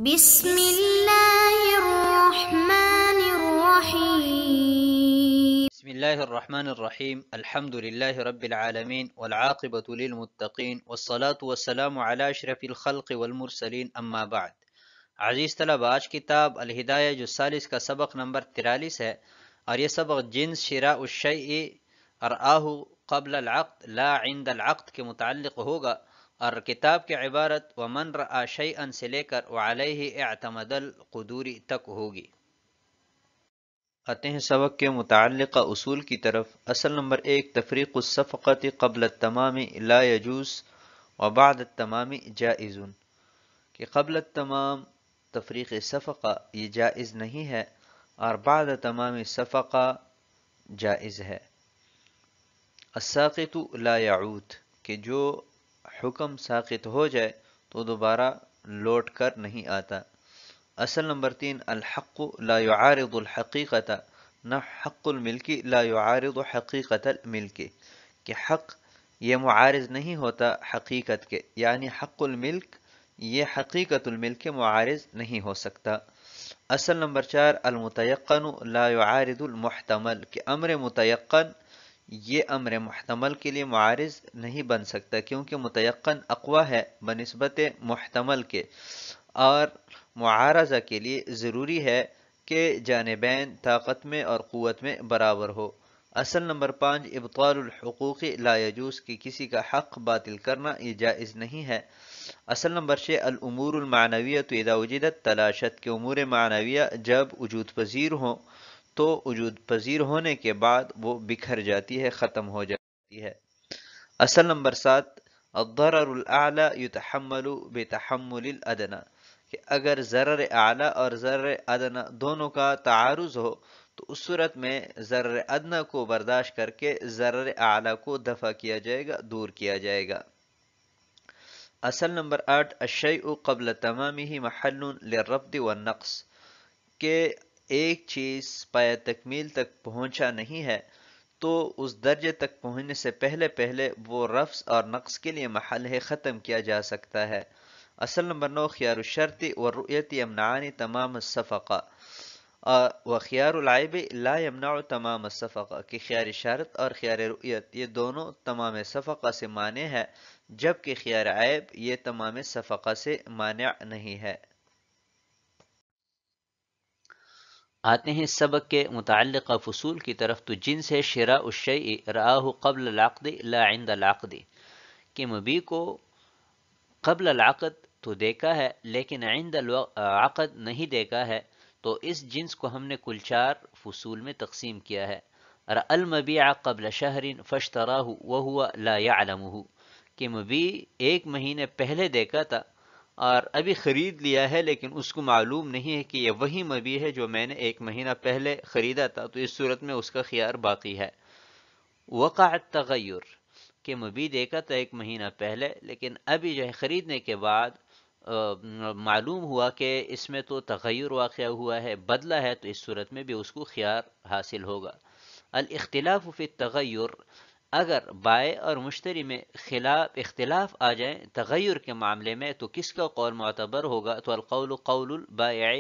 بسم الله الرحمن الرحيم. بسم الله الرحمن الرحيم. الحمد لله رب العالمين والعاقبة للمتقين والصلاة والسلام على أشرف الخلق والمرسلين أما بعد. عزیز طلب، آج کتاب الہدایہ جو ثالث کا سبق نمبر 43 ہے، اور یہ سبق جنس شراء الشیء رآہ قبل العقد لا عند العقد کے متعلق ہوگا، اور کتاب کی عبارت ومن رآ شیئا سے لے کر وعلیہ اعتمد القدوری تک ہوگی۔ آتے ہیں سبق کے متعلقہ اصول کی طرف۔ اصل نمبر 1، تفریق الصفقۃ قبل التمام لا یجوز وبعد التمام جائز، کہ قبل التمام تفریق صفقہ یہ جائز نہیں ہے اور بعد تمام صفقہ جائز ہے۔ الساقط لا یعود، کہ جو حکم ساقط ہو جائے تو دوبارہ لوٹ کر نہیں آتا۔ اصل نمبر 3، الحق لا يعارض الحقیقت، نہ حق الملکی لا يعارض حقیقت الملک، کہ حق یہ معارض نہیں ہوتا حقیقت کے، یعنی حق الملک یہ حقیقت الملک کے معارض نہیں ہو سکتا۔ اصل نمبر 4، المتیقن لا يعارض المحتمل، کہ امر متیقن یہ امر محتمل کے لیے معارض نہیں بن سکتا، کیونکہ متیقن اقوی ہے بنسبت محتمل کے، اور معارضہ کے لیے ضروری ہے کہ جانبین طاقت میں اور قوت میں برابر ہو۔ اصل نمبر 5، ابطال الحقوق لا یجوز، کہ کسی کا حق باطل کرنا یہ جائز نہیں ہے۔ اصل نمبر 6، الامور المعنویۃ اذا وجدت تلاشت، کہ امور معنویہ جب وجود پذیر ہوں تو وجود پذیر ہونے کے بعد وہ بکھر جاتی ہے، ختم ہو جاتی ہے۔ اصل نمبر 7، الضرر الاعلی یتحمل بتحمل الادنی، کہ اگر ضرر اعلی اور ضرر ادنی دونوں کا تعارض ہو تو اس صورت میں ضرر ادنی کو برداشت کر کے ضرر اعلی کو دفع کیا جائے گا، دور کیا جائے گا۔ اصل نمبر 8، الشیء قبل تمامہ محل للرفض والنقص، کہ ایک چیز پایہ تکمیل تک پہنچا نہیں ہے تو اس درجے تک پہنچنے سے پہلے وہ رفض اور نقص کے لیے محل ہے، ختم کیا جا سکتا ہے۔ اصل نمبر 9، خیار الشرط والرؤیت یمنعان تمام الصفقہ، وخیار العیب لا یمنع تمام الصفقہ، کہ خیار شرط اور خیار رؤیت یہ دونوں تمام صفقہ سے مانع ہے، جبکہ خیار عیب یہ تمام صفقہ سے مانع نہیں ہے۔ آتے ہیں سبق کے متعلقہ فصول کی طرف۔ تو جنس ہے شراء الشیء رآہ قبل العقد لا عند العقد، کہ مبیع کو قبل العقد تو دیکھا ہے لیکن عند العقد نہیں دیکھا ہے، تو اس جنس کو ہم نے کل 4 فصول میں تقسیم کیا ہے۔ رأى المبیع قبل شہر فاشتراہ وهو لا يعلمه، کہ مبیع 1 مہینے پہلے دیکھا تھا اور ابھی خرید لیا ہے لیکن اس کو معلوم نہیں ہے کہ یہ وہی مبیع ہے جو میں نے 1 مہینہ پہلے خریدا تھا، تو اس صورت میں اس کا خیار باقی ہے۔ وقع التغیر، کہ مبیع دیکھا تھا 1 مہینہ پہلے لیکن ابھی جو ہے خریدنے کے بعد معلوم ہوا کہ اس میں تو تغیر واقع ہوا ہے، بدلہ ہے، تو اس صورت میں بھی اس کو خیار حاصل ہوگا۔ الاختلاف فی التغیر، اگر بائع اور مشتری میں اختلاف آ جائیں تغیر کے معاملے میں تو کس کا قول معتبر ہوگا؟ تو القول قول البائع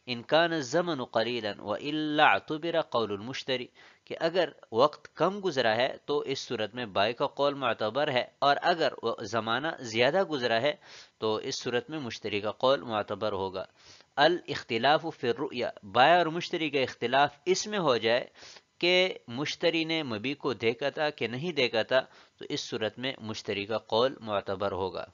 ان کان الزمن قلیلا والا اعتبر قول المشتری، کہ اگر وقت کم گزرا ہے تو اس صورت میں بائع کا قول معتبر ہے، اور اگر زمانہ زیادہ گزرا ہے تو اس صورت میں مشتری کا قول معتبر ہوگا۔ الاختلاف فی الرؤیا، بائع اور مشتری کا اختلاف اس میں ہو جائے کہ مشتری نے مبیع کو دیکھا تھا کہ نہیں دیکھا تھا، تو اس صورت میں مشتری کا قول معتبر ہوگا۔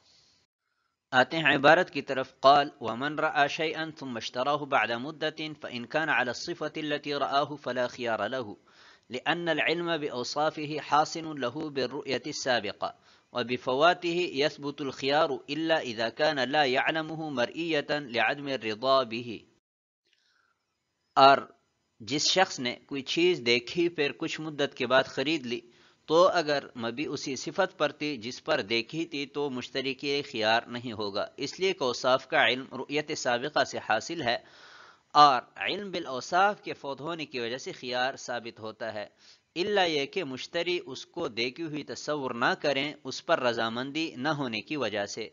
آتے ہیں عبارت کی طرف۔ قال ومن رأى شيئا ثم اشتراه بعد مدة فإن كان على الصفة التي رآه فلا خيار له، لأن العلم بأوصافه حاصل له بالرؤية السابقة، وبفواته يثبت الخيار إلا إذا كان لا يعلمه مرئية لعدم الرضا به۔ اور جس شخص نے کوئی چیز دیکھی پھر کچھ مدت کے بعد خرید لی تو اگر مبیع اسی صفت پر تھی جس پر دیکھی تھی تو مشتری کے خیار نہیں ہوگا، اس لیے کہ اوصاف کا علم رؤیت سابقہ سے حاصل ہے، اور علم بالاوصاف کے فوت ہونے کی وجہ سے خیار ثابت ہوتا ہے، الا یہ کہ مشتری اس کو دیکھی ہوئی تصور نہ کریں اس پر رضامندی نہ ہونے کی وجہ سے۔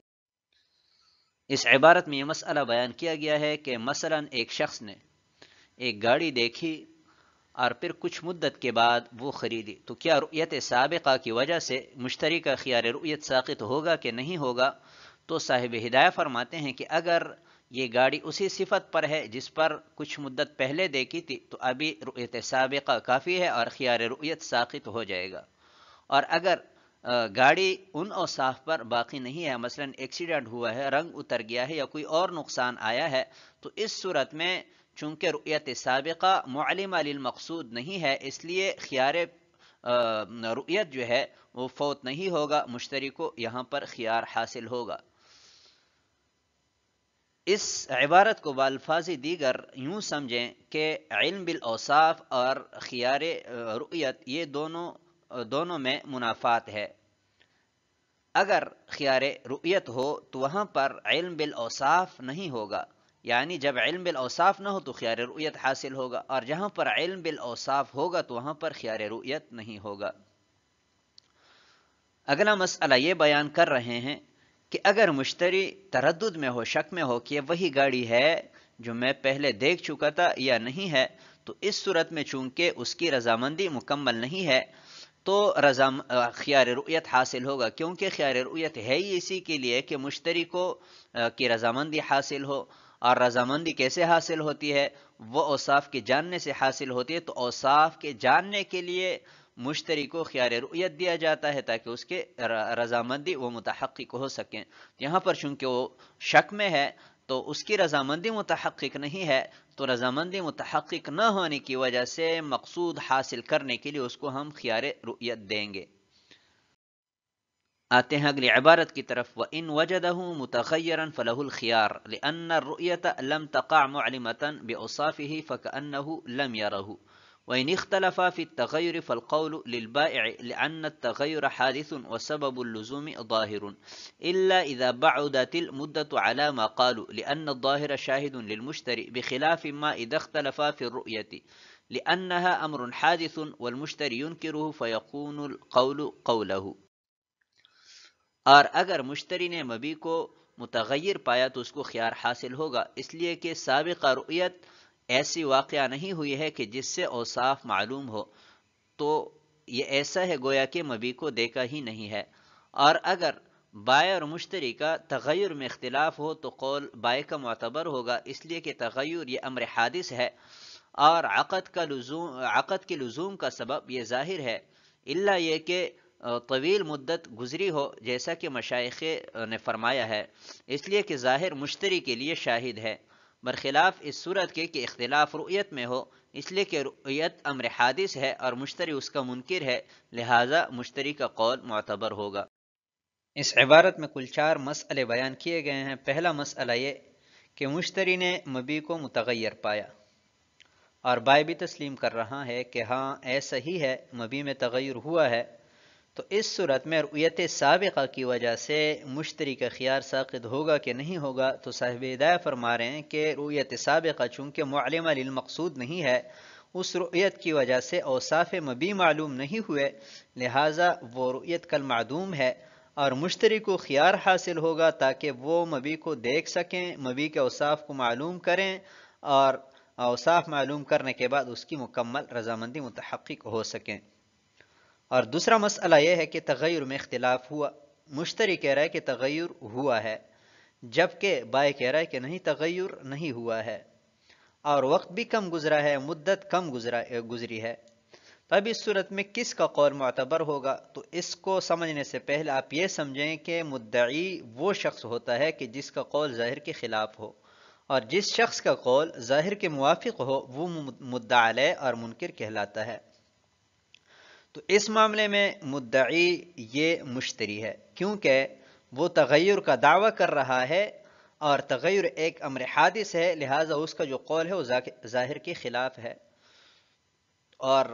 اس عبارت میں یہ مسئلہ بیان کیا گیا ہے کہ مثلا ایک شخص نے ایک گاڑی دیکھی اور پھر کچھ مدت کے بعد وہ خریدی، تو کیا رؤیت سابقہ کی وجہ سے مشتری کا خیار رؤیت ساقط ہوگا کہ نہیں ہوگا؟ تو صاحب ہدایہ فرماتے ہیں کہ اگر یہ گاڑی اسی صفت پر ہے جس پر کچھ مدت پہلے دیکھی تھی تو ابھی رؤیت سابقہ کافی ہے اور خیار رؤیت ساقط ہو جائے گا، اور اگر گاڑی ان اوصاف پر باقی نہیں ہے، مثلا ایکسیڈنٹ ہوا ہے، رنگ اتر گیا ہے یا کوئی اور نقصان آیا ہے، تو اس صورت میں چونکہ رؤیت سابقہ معلمہ للمقصود نہیں ہے، اس لیے خیار رؤیت جو ہے وہ فوت نہیں ہوگا، مشتری کو یہاں پر خیار حاصل ہوگا۔ اس عبارت کو بالفاظ دیگر یوں سمجھیں کہ علم بالاوصاف اور خیار رؤیت یہ دونوں میں منافات ہے۔ اگر خیار رؤیت ہو تو وہاں پر علم بالاوصاف نہیں ہوگا، یعنی جب علم بالاوصاف نہ ہو تو خیار رؤیت حاصل ہوگا، اور جہاں پر علم بالاوصاف ہوگا تو وہاں پر خیار رؤیت نہیں ہوگا۔ اگلا مسئلہ یہ بیان کر رہے ہیں کہ اگر مشتری تردد میں ہو، شک میں ہو کہ وہی گاڑی ہے جو میں پہلے دیکھ چکا تھا یا نہیں ہے، تو اس صورت میں چونکہ اس کی رضامندی مکمل نہیں ہے تو خیار رؤیت حاصل ہوگا، کیونکہ خیار رؤیت ہے ہی اسی کے لیے کہ مشتری کو کی رضامندی حاصل ہو، اور رضامندی کیسے حاصل ہوتی ہے؟ وہ اوصاف کے جاننے سے حاصل ہوتی ہے، تو اوصاف کے جاننے کے لیے مشتری کو خیار رؤیت دیا جاتا ہے تاکہ اس کے رضامندی وہ متحقق ہو سکیں۔ یہاں پر چونکہ وہ شک میں ہے تو اس کی رضامندی متحقق نہیں ہے، تو رضامندی متحقق نہ ہونے کی وجہ سے مقصود حاصل کرنے کے لیے اس کو ہم خیار رؤیت دیں گے۔ آتے ہیں اگلی عبارت کی طرف، وَإِن وَجَدَهُ مُتَغَيِّرًا فَلَهُ الْخِيَارُ لِأَنَّ الرُّؤْيَةَ لَمْ تَقَعْ مُعْلِمَةً بِأَوْصَافِهِ فَكَأَنَّهُ لَمْ يَرَهُ وَإِنِ اخْتَلَفَا فِي التَّغَيُّرِ فَالْقَوْلُ لِلْبَائِعِ لِأَنَّ التَّغَيُّرَ حَادِثٌ وَسَبَبُ اللُّزُومِ ظَاهِرٌ إِلَّا إِذَا بَعُدَتِ الْمُدَّةُ عَلَى مَا قَالُوا لِأَنَّ الظَّاهِرَ شَاهِدٌ لِلْمُشْتَرِ بِخِلَافِ مَا إِذَا اخْتَلَفَا فِي الرُّؤْيَةِ لِأَنَّهَا أَمْرٌ حَادِثٌ وَالْمُشْتَرِ يُنْكِرُهُ فَيَكُونُ الْقَوْلُ قَوْلَهُ۔ اور اگر مشتری نے مبیع کو متغیر پایا تو اس کو خیار حاصل ہوگا، اس لیے کہ سابقہ رؤیت ایسی واقعہ نہیں ہوئی ہے کہ جس سے اوصاف معلوم ہو، تو یہ ایسا ہے گویا کہ مبیع کو دیکھا ہی نہیں ہے۔ اور اگر بائع اور مشتری کا تغیر میں اختلاف ہو تو قول بائع کا معتبر ہوگا، اس لیے کہ تغیر یہ امر حادث ہے، اور عقد کے لزوم کا سبب یہ ظاہر ہے، الا یہ کہ طویل مدت گزری ہو، جیسا کہ مشائخ نے فرمایا ہے، اس لیے کہ ظاہر مشتری کے لیے شاہد ہے، برخلاف اس صورت کے کہ اختلاف رؤیت میں ہو، اس لیے کہ رؤیت امر حادث ہے اور مشتری اس کا منکر ہے، لہذا مشتری کا قول معتبر ہوگا۔ اس عبارت میں کل 4 مسئلے بیان کیے گئے ہیں۔ پہلا مسئلہ یہ کہ مشتری نے مبیع کو متغیر پایا اور بائع بھی تسلیم کر رہا ہے کہ ہاں ایسا ہی ہے، مبیع میں تغیر ہوا ہے، تو اس صورت میں رؤیت سابقہ کی وجہ سے مشتری کا خیار ساقط ہوگا کہ نہیں ہوگا؟ تو صاحب ہدایہ فرما رہے ہیں کہ رؤیت سابقہ چونکہ معلمہ للمقصود نہیں ہے، اس رؤیت کی وجہ سے اوصاف مبیع معلوم نہیں ہوئے، لہٰذا وہ رؤیت کالمعدوم ہے، اور مشتری کو خیار حاصل ہوگا تاکہ وہ مبیع کو دیکھ سکیں، مبیع کے اوصاف کو معلوم کریں، اور اوصاف معلوم کرنے کے بعد اس کی مکمل رضامندی متحقق ہو سکیں۔ اور دوسرا مسئلہ یہ ہے کہ تغیر میں اختلاف ہوا، مشتری کہہ رہا ہے کہ تغیر ہوا ہے، جبکہ بائع کہہ رہا ہے کہ نہیں، تغیر نہیں ہوا ہے، اور وقت بھی کم گزرا ہے، مدت کم گزری ہے، تب اس صورت میں کس کا قول معتبر ہوگا؟ تو اس کو سمجھنے سے پہلے آپ یہ سمجھیں کہ مدعی وہ شخص ہوتا ہے کہ جس کا قول ظاہر کے خلاف ہو، اور جس شخص کا قول ظاہر کے موافق ہو وہ مدعا علیہ اور منکر کہلاتا ہے۔ تو اس معاملے میں مدعی یہ مشتری ہے، کیونکہ وہ تغیر کا دعویٰ کر رہا ہے اور تغیر ایک امر حادث ہے، لہٰذا اس کا جو قول ہے وہ ظاہر کے خلاف ہے، اور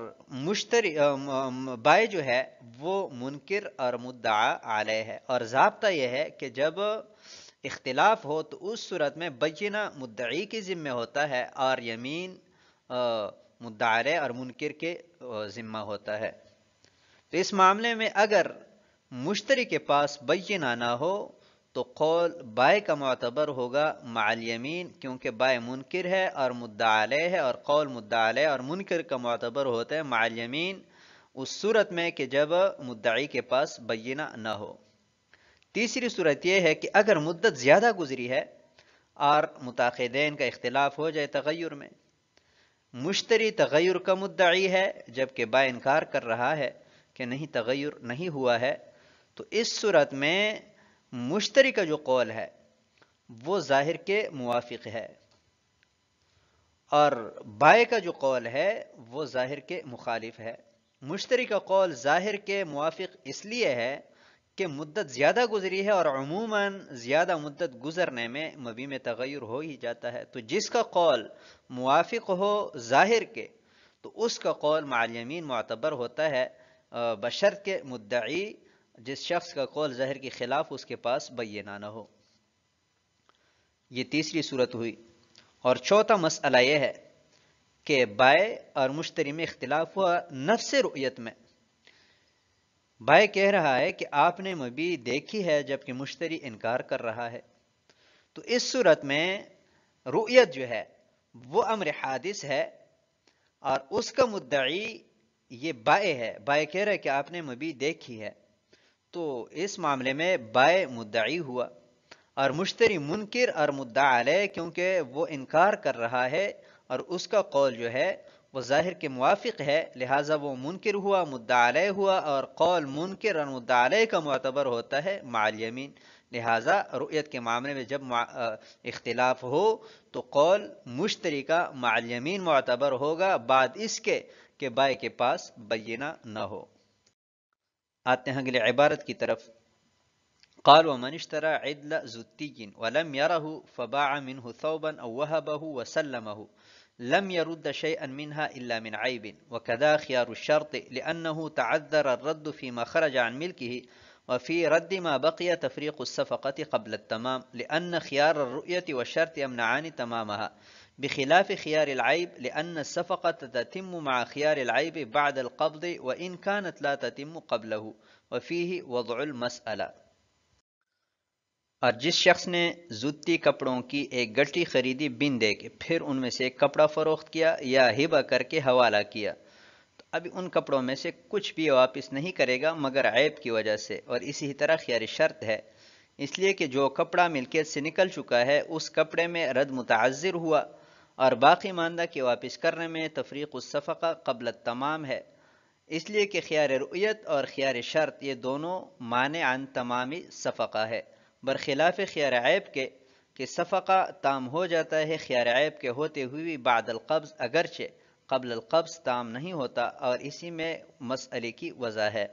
بائع جو ہے وہ منکر اور مدعا علیہ ہے۔ اور ضابطہ یہ ہے کہ جب اختلاف ہو تو اس صورت میں بینہ مدعی کے ذمہ ہوتا ہے اور یمین مدعا علیہ اور منکر کے ذمہ ہوتا ہے۔ تو اس معاملے میں اگر مشتری کے پاس بینہ نہ ہو تو قول بائے کا معتبر ہوگا مع الیمین، کیونکہ بائے منکر ہے اور مدعا علیہ ہے، اور قول مدعا علیہ اور منکر کا معتبر ہوتا ہے مع الیمین اس صورت میں کہ جب مدعی کے پاس بینہ نہ ہو۔ تیسری صورت یہ ہے کہ اگر مدت زیادہ گزری ہے اور متعاقدین کا اختلاف ہو جائے تغیر میں، مشتری تغیر کا مدعی ہے جبکہ بائے انکار کر رہا ہے کہ نہیں تغیر نہیں ہوا ہے، تو اس صورت میں مشتری کا جو قول ہے وہ ظاہر کے موافق ہے، اور بائے کا جو قول ہے وہ ظاہر کے مخالف ہے۔ مشتری کا قول ظاہر کے موافق اس لیے ہے کہ مدت زیادہ گزری ہے، اور عموماً زیادہ مدت گزرنے میں مبی میں تغیر ہو ہی جاتا ہے، تو جس کا قول موافق ہو ظاہر کے تو اس کا قول مع الیمین معتبر ہوتا ہے، بشرط کے مدعی جس شخص کا قول ظاہر کے خلاف اس کے پاس بینہ نہ ہو۔ یہ تیسری صورت ہوئی۔ اور چوتھا مسئلہ یہ ہے کہ بائع اور مشتری میں اختلاف ہوا نفس رؤیت میں۔ بائع کہہ رہا ہے کہ آپ نے مبی دیکھی ہے جبکہ مشتری انکار کر رہا ہے، تو اس صورت میں رؤیت جو ہے وہ امر حادث ہے، اور اس کا مدعی یہ بائع ہے، بائع کہہ رہا ہے کہ آپ نے مبی دیکھی ہے، تو اس معاملے میں بائع مدعی ہوا اور مشتری منکر اور مدعا علیہ، کیونکہ وہ انکار کر رہا ہے اور اس کا قول جو ہے وہ ظاہر کے موافق ہے، لہٰذا وہ منکر ہوا، مدعا علیہ ہوا، اور قول منکر اور مدعا علیہ کا معتبر ہوتا ہے مع الیمین۔ لہٰذا رؤیت کے معاملے میں جب اختلاف ہو تو قول مشتری کا مع الیمین معتبر ہوگا بعد اس کے کہ بائع کے پاس بینہ نہ ہو۔ آتے ہیں اگلی عبارت کی طرف۔ قال ومن اشترى عدل زتي ولم يره فباع منه ثوبا أو وهبه وسلمه لم يرد شيئا منها إلا من عيب، وكذا خيار الشرط لأنه تعذر الرد فيما خرج عن ملكه، وفي رد ما بقي تفريق الصفقة قبل التمام، لأن خيار الرؤية والشرط يمنعان تمامها، بخلاف خيار العيب لأن الصفقة تتم مع خيار العيب بعد القبض وإن كانت لا تتم قبله، وفيه وضع المسألة۔ اور جس شخص نے زوتی کپڑوں کی ایک گٹھی خریدی بن دے کے، پھر ان میں سے ایک کپڑا فروخت کیا یا ہبہ کر کے حوالہ کیا، تو ابھی ان کپڑوں میں سے کچھ بھی واپس نہیں کرے گا مگر عیب کی وجہ سے، اور اسی طرح خیار شرط ہے، اس لیے کہ جو کپڑا ملکیت سے نکل چکا ہے اس کپڑے میں رد متعذر ہوا، اور باقی ماندہ کے واپس کرنے میں تفریق الصفقہ قبل التمام ہے، اس لیے کہ خیار رؤیت اور خیار شرط یہ دونوں مانع عن تمامی صفقہ ہے، برخلاف خیار عیب کے کہ صفقہ تام ہو جاتا ہے خیار عیب کے ہوتے ہوئے بعد القبض، اگرچہ قبل القبض تام نہیں ہوتا، اور اسی میں مسئلے کی وضع ہے۔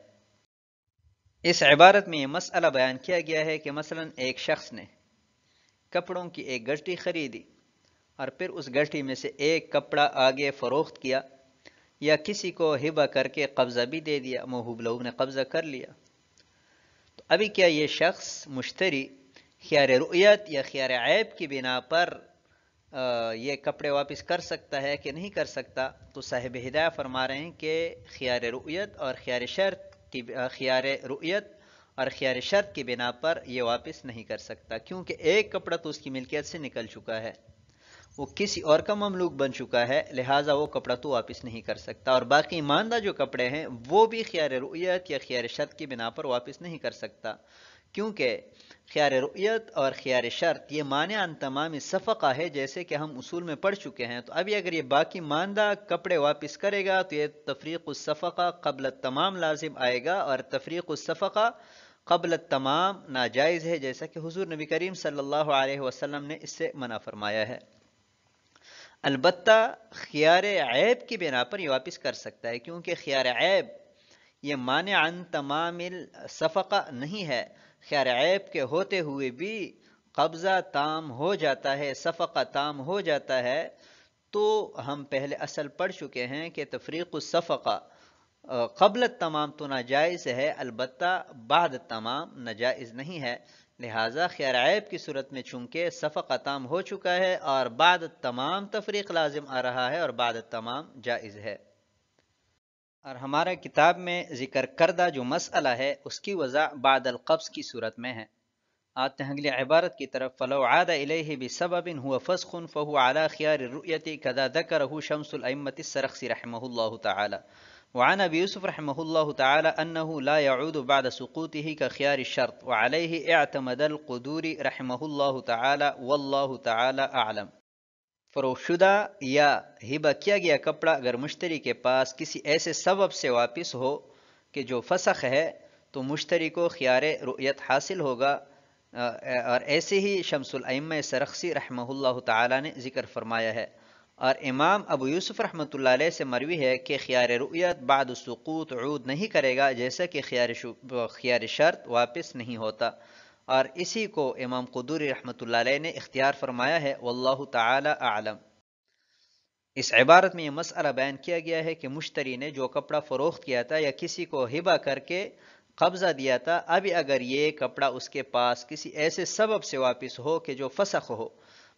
اس عبارت میں یہ مسئلہ بیان کیا گیا ہے کہ مثلا ایک شخص نے کپڑوں کی ایک گٹھی خریدی اور پھر اس گٹھی میں سے ایک کپڑا آگے فروخت کیا یا کسی کو ہبہ کر کے قبضہ بھی دے دیا، موہوب لوگوں نے قبضہ کر لیا، تو ابھی کیا یہ شخص مشتری خیار رؤیت یا خیار عیب کی بنا پر یہ کپڑے واپس کر سکتا ہے کہ نہیں کر سکتا؟ تو صاحب ہدایہ فرما رہے ہیں کہ خیار رؤیت اور خیار شرط کی بنا پر یہ واپس نہیں کر سکتا، کیونکہ ایک کپڑا تو اس کی ملکیت سے نکل چکا ہے، وہ کسی اور کا مملوک بن چکا ہے، لہٰذا وہ کپڑا تو واپس نہیں کر سکتا، اور باقی ماندہ جو کپڑے ہیں وہ بھی خیار رؤیت یا خیار شرط کی بنا پر واپس نہیں کر سکتا، کیونکہ خیار رؤیت اور خیار شرط یہ مانع عن تمام صفقہ ہے، جیسے کہ ہم اصول میں پڑھ چکے ہیں۔ تو ابھی اگر یہ باقی ماندہ کپڑے واپس کرے گا تو یہ تفریق الصفقہ قبل التمام لازم آئے گا، اور تفریق الصفقہ قبل التمام ناجائز ہے، جیسا کہ حضور نبی کریم صلی اللہ علیہ وسلم نے اس سے منع فرمایا ہے۔ البتہ خیار عیب کی بنا پر یہ واپس کر سکتا ہے، کیونکہ خیار عیب یہ مانع عن تمام صفقہ نہیں ہے، خیار عیب کے ہوتے ہوئے بھی قبضہ تام ہو جاتا ہے، صفقہ تام ہو جاتا ہے، تو ہم پہلے اصل پڑھ چکے ہیں کہ تفریق الصفقہ قبل التمام تو ناجائز ہے، البتہ بعد التمام ناجائز نہیں ہے، لہٰذا خیار عیب کی صورت میں چونکہ صفقہ تام ہو چکا ہے اور بعد التمام تفریق لازم آ رہا ہے اور بعد التمام جائز ہے۔ اور ہمارا کتاب میں ذکر کردہ جو مسئلہ ہے اس کی وضع بعد القبض کی صورت میں ہے۔ آتے ہیں اگلی عبارت کی طرف. فلو عاد الیہ بسبب هو فسخ فهو على خيار الرؤية كذا ذكره شمس الأئمة السرخسي رحمه الله تعالى. وعن ابي يوسف رحمه الله تعالى انه لا يعود بعد سقوطه كخيار الشرط وعليه اعتمد القدوري رحمه الله تعالى والله تعالى اعلم. فروخت شدہ یا ہبہ کیا گیا کپڑا اگر مشتری کے پاس کسی ایسے سبب سے واپس ہو کہ جو فسخ ہے تو مشتری کو خیار رؤیت حاصل ہوگا، اور ایسے ہی شمس الائمہ سرخسی رحمہ اللہ تعالی نے ذکر فرمایا ہے. اور امام ابو یوسف رحمۃ اللہ علیہ سے مروی ہے کہ خیار رؤیت بعد السقوط عود نہیں کرے گا، جیسا کہ خیار شرط واپس نہیں ہوتا. اور اسی کو امام قدوری رحمۃ اللہ علیہ نے اختیار فرمایا ہے، واللہ تعالی اعلم. اس عبارت میں یہ مسئلہ بیان کیا گیا ہے کہ مشتری نے جو کپڑا فروخت کیا تھا یا کسی کو ہبہ کر کے قبضہ دیا تھا، ابھی اگر یہ کپڑا اس کے پاس کسی ایسے سبب سے واپس ہو کہ جو فسخ ہو،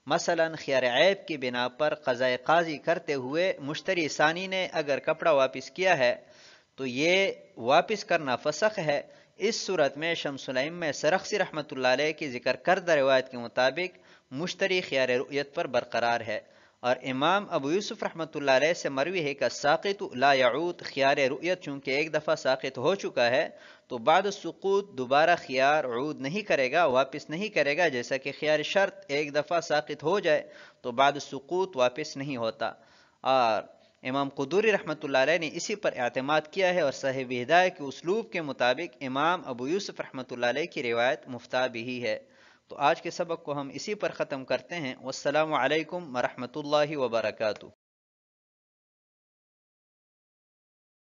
مثلا خیار عیب کی بنا پر قضاء قاضی کرتے ہوئے مشتری ثانی نے اگر کپڑا واپس کیا ہے تو یہ واپس کرنا فسخ ہے. اس صورت میں شمس الائمہ سرخسی رحمۃ اللہ علیہ کی ذکر کردہ روایت کے مطابق مشتری خیار رؤیت پر برقرار ہے. اور امام ابو یوسف رحمۃ اللہ علیہ سے مروی ہے کہ ساقط لا یعود، خیار رؤیت چونکہ ایک دفعہ ساقط ہو چکا ہے تو بعد السقوط دوبارہ خیار عود نہیں کرے گا، واپس نہیں کرے گا، جیسا کہ خیار شرط ایک دفعہ ساقط ہو جائے تو بعد السقوط واپس نہیں ہوتا. اور امام قدوری رحمۃ اللہ علیہ نے اسی پر اعتماد کیا ہے، اور صاحب ہدایہ کے اسلوب کے مطابق امام ابو یوسف رحمۃ اللہ علیہ کی روایت مفتہ بھی ہے. تو آج کے سبق کو ہم اسی پر ختم کرتے ہیں. والسلام علیکم ورحمۃ اللہ وبرکاتہ.